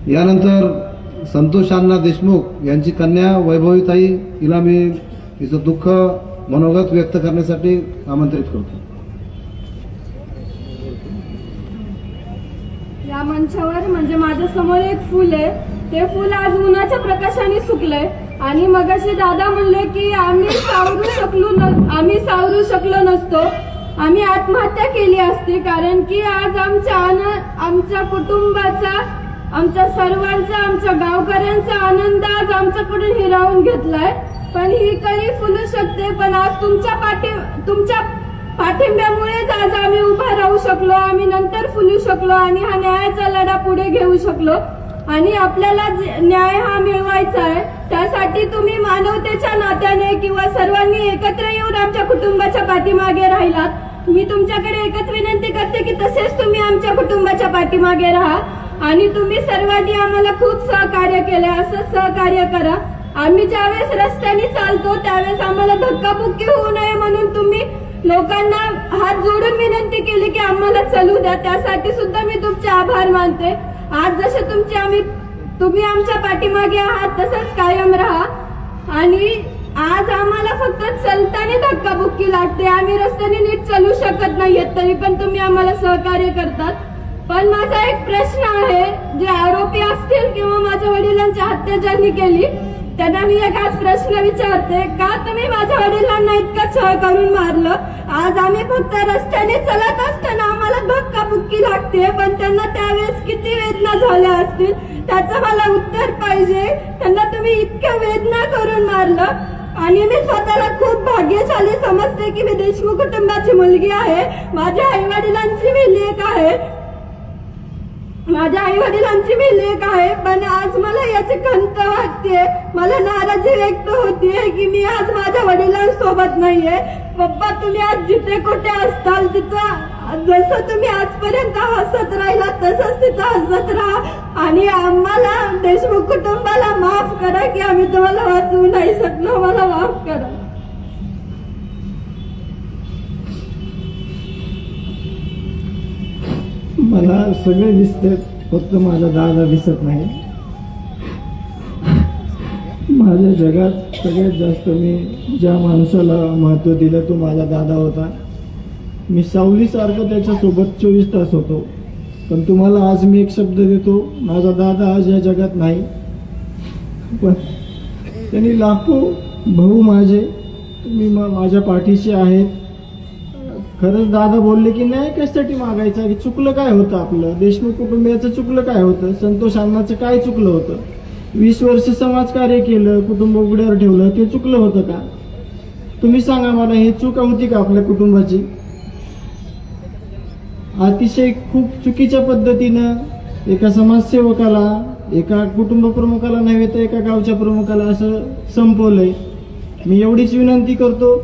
यानंतर संतोष अण्णा देशमुख यांची कन्या वैभवीताई हिला मी तिचं दुःख मनोगत व्यक्त करण्यासाठी आमंत्रित करतो। या मंचावर म्हणजे माझ्या समोर एक फूल आहे, ते फूल आज उन्हाच्या प्रकाशाने सुकलंय आणि मगाशी दादा म्हणले की आम्ही सावरू शकलो नसतो, आम्ही आत्महत्या केली असती, कारण की आज आमच्या कुटुंबाचा, आमच्या सर्वांचा, आमच्या गावकऱ्यांचा आनंद आज आमच्याकडून हिरावून घेतलाय। पण ही कळी फुलू शकते, पण आज तुमच्या पाठिंब्यामुळेच आज आम्ही उभा राहू शकलो, आम्ही नंतर फुलू शकलो आणि हा न्यायाचा लढा पुढे घेऊ शकलो आणि आपल्याला न्याय हा मिळवायचा आहे। त्यासाठी तुम्ही मानवतेच्या नात्याने किंवा सर्वांनी एकत्र येऊन आमच्या कुटुंबाच्या पाठीमागे राहिलात। मी तुमच्याकडे एकच विनंती करते की तसेच तुम्ही आमच्या कुटुंबाच्या पाठीमागे राहा आणि तुम्ही सर्वांनी आम्हाला खूप सहकार्य केले, असं सहकार्य करा। आम्ही ज्यावेळेस रस्त्याने चालतो त्यावेळेस आम्हाला धक्काबुक्की होऊ नये म्हणून तुम्ही लोकांना हात जोडून विनंती केली की आम्हाला चालू द्या, त्यासाठी सुद्धा मी तुमचे आभार मानते। आज जसे तुम्ही आमच्या पाठीमागे आहात तसंच कायम राहा आणि आज आम्हाला फक्त चलताना धक्काबुक्की लागते, आम्ही रस्त्याने नीट चालू शकत नाहीयेत, तरी पण तुम्ही आम्हाला सहकार्य करतात। पण माझा एक प्रश्न आहे, जे आरोपी असतील किंवा माझ्या वडिलांची हत्या ज्यांनी केली त्यांना मी एक आज प्रश्न विचारते, का तुम्ही माझ्या वडिलांना इतकं छळ करून मारलं? आज आम्ही फक्त रस्त्याने चलत असताना आम्हाला धक्काबुक्की लागते, पण त्यांना त्यावेळेस किती वेदना झाल्या असतील त्याचं मला उत्तर पाहिजे। त्यांना तुम्ही इतक्या वेदना करून मारलं आणि मी स्वतःला खूप भाग्यशाली समजते की मी देशमुख कुटुंबाची मुलगी आहे, माझ्या आई वडिलांची मी लेक आहे, पण आज मला याची खंत वाटते, मला नाराजी व्यक्त होतीये की मी आज माझ्या वडिलांसोबत नाहीये। पप्पा, तुम्ही आज जिथे कुठे असताल तिथं जसं तुम्ही आजपर्यंत हसत राहिला तसंच तिथं हसत राहा आणि आम्हाला देशमुख कुटुंबाला माफ करा की आम्ही तुम्हाला वाचवू नाही शकलो, मला माफ करा। मला सगळे दिसते, फक्त माझा दादा दिसत नाही। माझ्या जगात सगळ्यात जास्त मी ज्या माणसाला महत्त्व दिलं तो माझा दादा होता। मी सावलीसारखं त्याच्यासोबत 24 तास होतो, पण तुम्हाला आज मी एक शब्द देतो, माझा दादा आज या जगात नाही, पण त्यांनी लाखो भाऊ माझे तुम्ही माझ्या पाठीशी आहेत। खरंच दादा बोलले की न्याय कशासाठी मागायचा, की चुकलं काय होतं, आपलं देशमुख कुटुंबियाचं चुकलं काय होतं, संतोष अण्णाचं काय चुकलं होतं, 20 वर्ष समाजकार्य केलं, कुटुंब उघड्यावर ठेवलं, ते चुकलं होतं का? तुम्ही सांगा मला, ही चूक होती का आपल्या कुटुंबाची? अतिशय खूप चुकीच्या पद्धतीनं एका समाजसेवकाला, एका कुटुंब प्रमुखाला नव्हे तर एका गावच्या प्रमुखाला असं संपवलंय। मी एवढीच विनंती करतो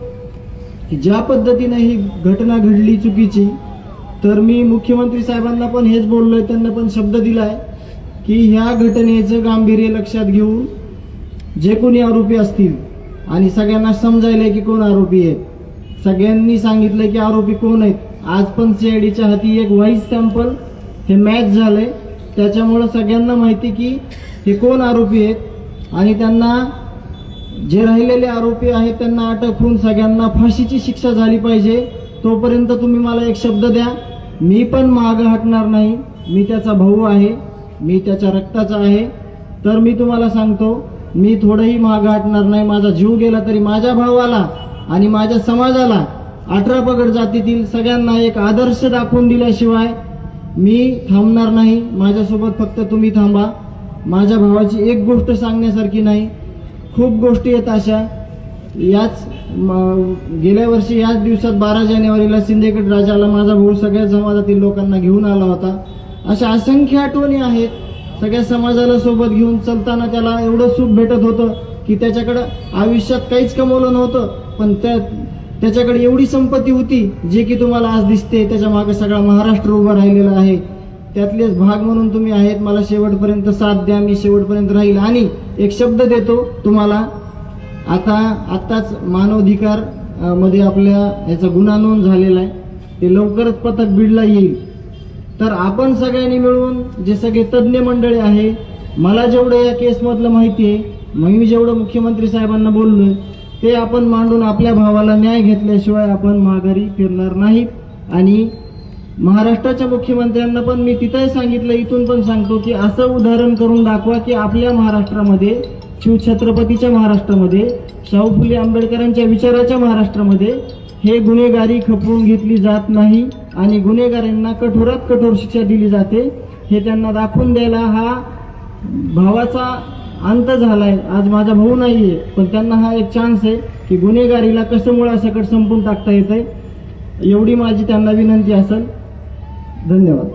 की ज्या पद्धतीने ही घटना घडली चुकीची, तर मी मुख्यमंत्री साहेबांना पण हेच बोललोय, त्यांना पण शब्द दिलाय की ह्या घटनेचं गांभीर्य लक्षात घेऊन जे कोणी आरोपी असतील आणि सगळ्यांना समजायलंय की कोण आरोपी आहेत, सगळ्यांनी सांगितलंय की आरोपी कोण आहेत। आज पण सीआयडीच्या हाती एक व्हाईस सॅम्पल हे मॅच झालंय, त्याच्यामुळे सगळ्यांना माहिती की हे कोण आरोपी आहेत आणि त्यांना जे राहिलेले आरोपी आहेत त्यांना अटक होऊन सगळ्यांना फाशीची शिक्षा झाली पाहिजे। तोपर्यंत तुम्ही मला एक शब्द द्या, मी पण मागं हटणार नाही, मी त्याचा भाऊ आहे, मी त्याच्या रक्ताचा आहे, तर मी तुम्हाला सांगतो मी थोडंही मागं हटणार नाही। माझा जीव गेला तरी माझ्या भावाला आणि माझ्या समाजाला 18 पगड जातीतील सगळ्यांना एक आदर्श दाखवून दिल्याशिवाय मी थांबणार नाही। माझ्यासोबत फक्त तुम्ही थांबा। माझ्या भावाची एक गोष्ट सांगण्यासारखी नाही, खूप गोष्टी आहेत अशा। गेल्या वर्षी याच दिवसात 12 जानेवारीला सिंदखेड राजाला माझा भाऊ सगळ्या समाजातील लोकांना घेऊन आला होता। अशा असंख्य आठवणी आहेत, सगळ्या समाजाला सोबत घेऊन चालताना त्याला एवढं सुख भेटत होतं की त्याच्याकडे आयुष्यात काहीच कमवलं नव्हतं, पण त्याच्याकडे एवढी संपत्ती होती जे की तुम्हाला आज दिसते। त्याच्या मागे सगळा महाराष्ट्र उभा राहिलेला आहे, त्यातलेच भाग म्हणून तुम्ही आहेत। मला शेवटपर्यंत साथ द्या, मी शेवटपर्यंत राहील। आणि एक शब्द देतो तुम्हाला, आताच मानवाधिकार मध्ये आपल्या याचा गुन्हा नोंद झालेला आहे, ते लवकरच पथक बीडला येईल, तर आपण सगळ्यांनी मिळून जे सगळे तज्ज्ञ मंडळी आहे मला जेवढं या केसमधलं माहिती आहे, मी जेवढं मुख्यमंत्री साहेबांना बोललोय ते आपण मांडून आपल्या भावाला न्याय घेतल्याशिवाय आपण माघारी फिरणार नाहीत. आणि महाराष्ट्राच्या मुख्यमंत्र्यांना पण मी तिथंही सांगितलं, इथून पण सांगतो की असं उदाहरण करून दाखवा की आपल्या महाराष्ट्रामध्ये, शिवछत्रपतीच्या महाराष्ट्रामध्ये, शाहू फुले आंबेडकरांच्या विचाराच्या महाराष्ट्रामध्ये हे गुन्हेगारी खपवून घेतली जात नाही आणि गुन्हेगारांना कठोरात कठोर शिक्षा दिली जाते. हे त्यांना दाखवून द्यायला हा भावाचा अंत झालाय. आज माझा भाऊ नाहीये, पण त्यांना हा एक चान्स आहे की गुन्हेगारीला कसं मुळासकट संपून टाकता येतंय. एवढी माझी त्यांना विनंती असेल. धन्यवाद.